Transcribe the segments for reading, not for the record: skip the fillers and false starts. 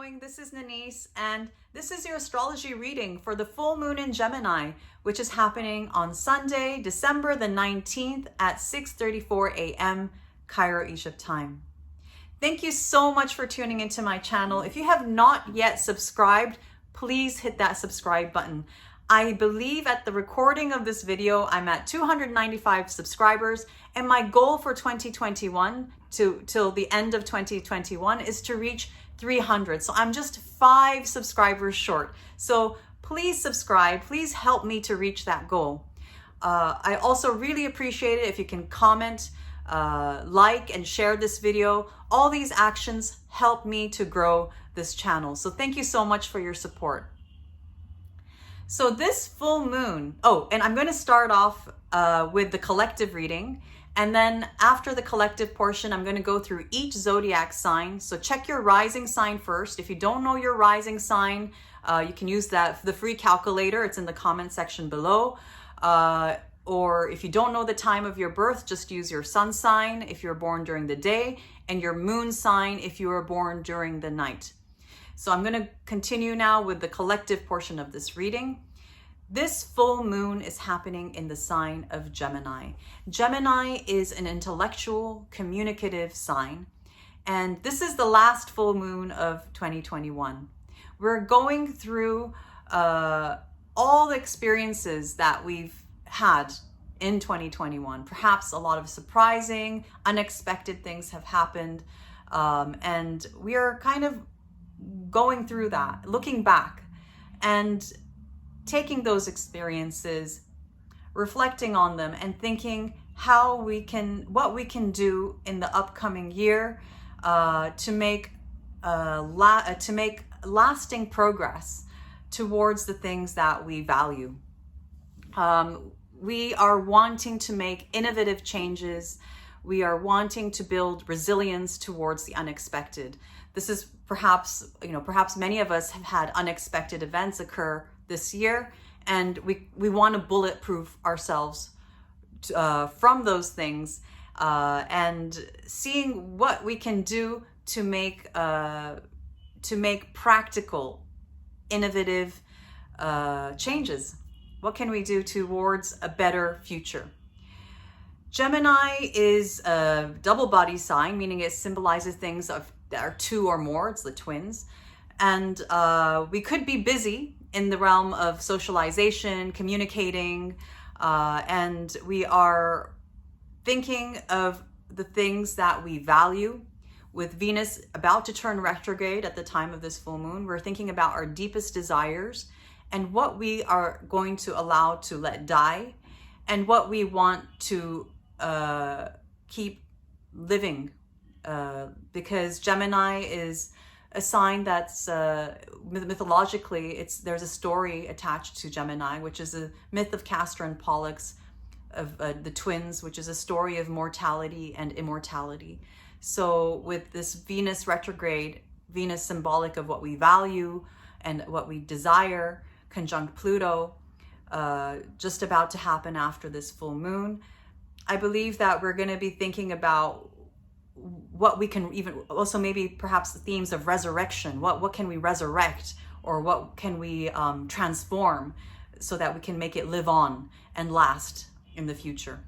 going? This is Nanice, and this is your astrology reading for the full moon in Gemini, which is happening on Sunday, December the 19th at 6:34 a.m. Cairo, Egypt time. Thank you so much for tuning into my channel. If you have not yet subscribed, please hit that subscribe button. I believe at the recording of this video, I'm at 295 subscribers, and my goal for 2021 till the end of 2021 is to reach 300. So I'm just 5 subscribers short. So please subscribe. Please help me to reach that goal. I also really appreciate it if you can comment, like, and share this video. All these actions help me to grow this channel. So thank you so much for your support. So this full moon, and I'm going to start off with the collective reading. And then after the collective portion, I'm going to go through each zodiac sign. So check your rising sign first. If you don't know your rising sign, you can use the free calculator. It's in the comment section below. Or if you don't know the time of your birth, just use your sun sign if you're born during the day, and your moon sign if you were born during the night. So I'm going to continue now with the collective portion of this reading. This full moon is happening in the sign of Gemini. Gemini is an intellectual, communicative sign, and this is the last full moon of 2021. We're going through all the experiences that we've had in 2021. Perhaps a lot of surprising, unexpected things have happened, and we are kind of going through that, looking back and taking those experiences, reflecting on them, and thinking what we can do in the upcoming year to make lasting progress towards the things that we value. We are wanting to make innovative changes. We are wanting to build resilience towards the unexpected. This is perhaps many of us have had unexpected events occur this year, and we want to bulletproof ourselves from those things, and seeing what we can do to make practical, innovative changes. What can we do towards a better future? Gemini is a double body sign, meaning it symbolizes things that are 2 or more. It's the twins. And we could be busy in the realm of socialization, communicating, and we are thinking of the things that we value. With Venus about to turn retrograde at the time of this full moon, we're thinking about our deepest desires and what we are going to allow to let die, and what we want to keep living, because Gemini is a sign that's mythologically, there's a story attached to Gemini, which is a myth of Castor and Pollux, of the twins, which is a story of mortality and immortality. So with this Venus retrograde, Venus symbolic of what we value and what we desire, conjunct Pluto, just about to happen after this full moon, I believe that we're going to be thinking about what we can, even also maybe perhaps the themes of resurrection. What can we resurrect, or what can we transform so that we can make it live on and last in the future?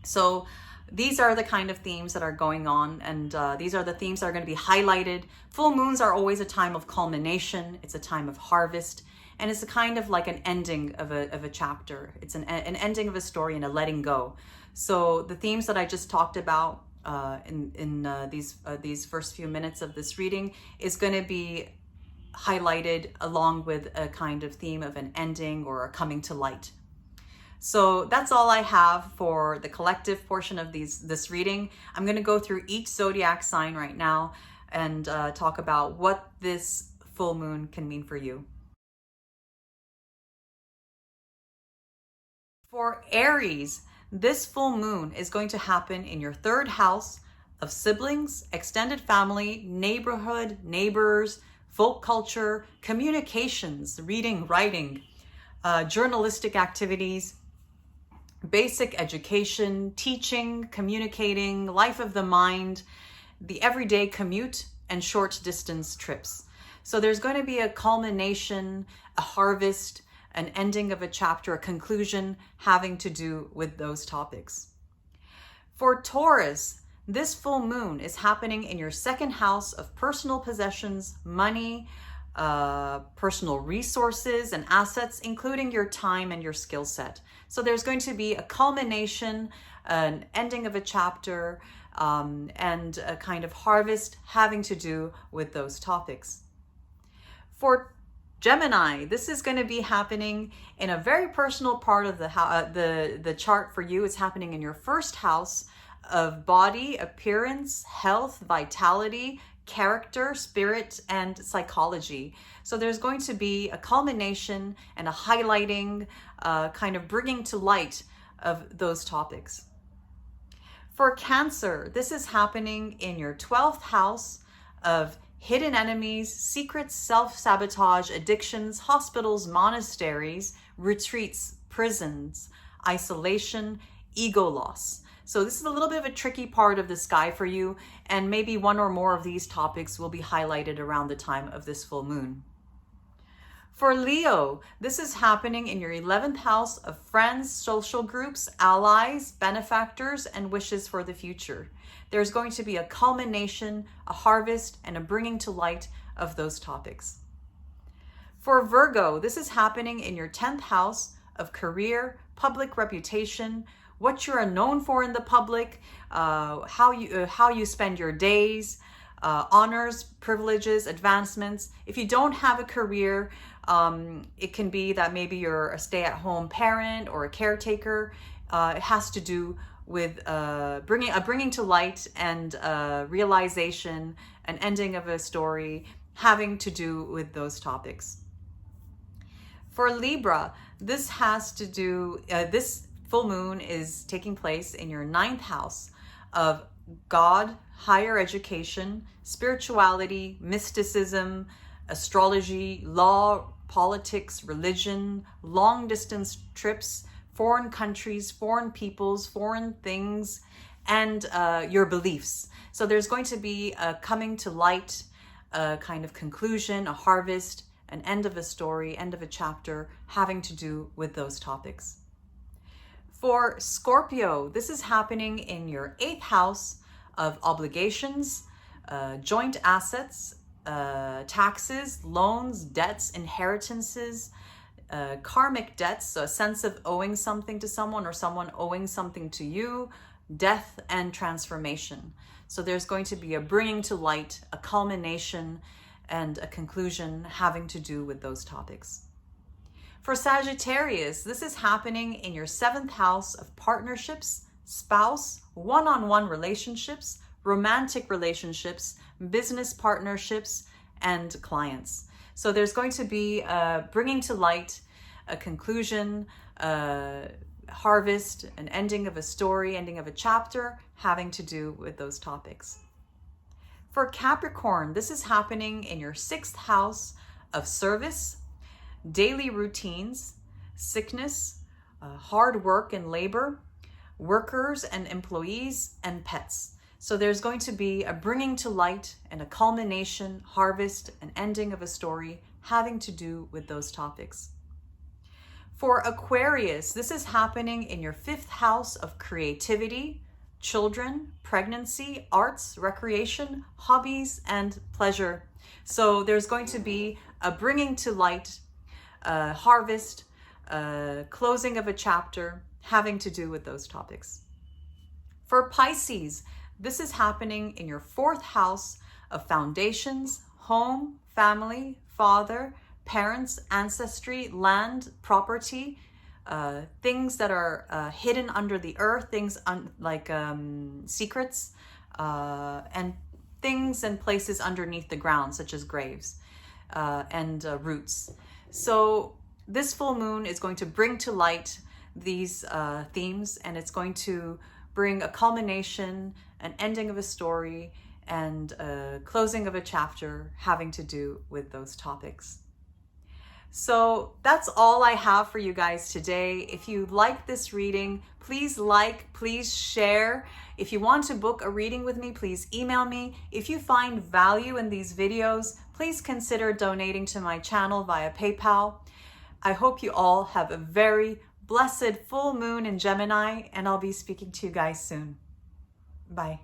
So these are the kind of themes that are going on, and these are the themes that are going to be highlighted. Full moons are always a time of culmination. It's a time of harvest, and it's a kind of like an ending of a chapter. It's an ending of a story and a letting go. So the themes that I just talked about in these first few minutes of this reading is going to be highlighted along with a kind of theme of an ending or a coming to light. So that's all I have for the collective portion of this reading. I'm going to go through each zodiac sign right now and talk about what this full moon can mean for you. For Aries, this full moon is going to happen in your 3rd house of siblings, extended family, neighborhood, neighbors, folk culture, communications, reading, writing, journalistic activities, basic education, teaching, communicating, life of the mind, the everyday commute, and short distance trips. So there's going to be a culmination, a harvest, an ending of a chapter, a conclusion having to do with those topics. For Taurus, this full moon is happening in your second house of personal possessions, money, personal resources and assets, including your time and your skill set. So there's going to be a culmination, an ending of a chapter, and a kind of harvest having to do with those topics. For Gemini, this is going to be happening in a very personal part of the chart for you. It's happening in your first house of body, appearance, health, vitality, character, spirit, and psychology. So there's going to be a culmination and a highlighting, kind of bringing to light of those topics. For Cancer, this is happening in your 12th house of hidden enemies, secrets, self-sabotage, addictions, hospitals, monasteries, retreats, prisons, isolation, ego loss. So this is a little bit of a tricky part of the sky for you, and maybe one or more of these topics will be highlighted around the time of this full moon. For Leo, this is happening in your 11th house of friends, social groups, allies, benefactors, and wishes for the future. There's going to be a culmination, a harvest, and a bringing to light of those topics. For Virgo, this is happening in your 10th house of career, public reputation, what you are known for in the public, how you spend your days, honors, privileges, advancements. If you don't have a career, it can be that maybe you're a stay-at-home parent or a caretaker. It has to do with bringing to light and realization, an ending of a story having to do with those topics. For Libra, this has to do, this full moon is taking place in your 9th house of God, higher education, spirituality, mysticism, astrology, law, politics, religion, long distance trips, foreign countries, foreign peoples, foreign things, and your beliefs. So there's going to be a coming to light, a kind of conclusion, a harvest, an end of a story, end of a chapter having to do with those topics. For Scorpio, this is happening in your 8th house of obligations, joint assets, taxes, loans, debts, inheritances, karmic debts, so a sense of owing something to someone or someone owing something to you, death and transformation. So there's going to be a bringing to light, a culmination, and a conclusion having to do with those topics. For Sagittarius, this is happening in your 7th house of partnerships, spouse, one-on-one relationships, romantic relationships, business partnerships, and clients. So there's going to be a bringing to light, a conclusion, a harvest, an ending of a story, ending of a chapter having to do with those topics. For Capricorn, this is happening in your 6th house of service, daily routines, sickness, hard work and labor, workers and employees, and pets. So there's going to be a bringing to light and a culmination, harvest, an ending of a story having to do with those topics. For Aquarius, this is happening in your 5th house of creativity, children, pregnancy, arts, recreation, hobbies, and pleasure. So there's going to be a bringing to light, a harvest, a closing of a chapter having to do with those topics. For Pisces, this is happening in your 4th house of foundations, home, family, father, parents, ancestry, land, property, things that are hidden under the earth, things like secrets, and things and places underneath the ground, such as graves and roots. So this full moon is going to bring to light these themes, and it's going to bring a culmination, an ending of a story, and a closing of a chapter having to do with those topics. So that's all I have for you guys today. If you like this reading, please like, please share. If you want to book a reading with me, please email me. If you find value in these videos, please consider donating to my channel via PayPal. I hope you all have a very blessed full moon in Gemini, and I'll be speaking to you guys soon. Bye.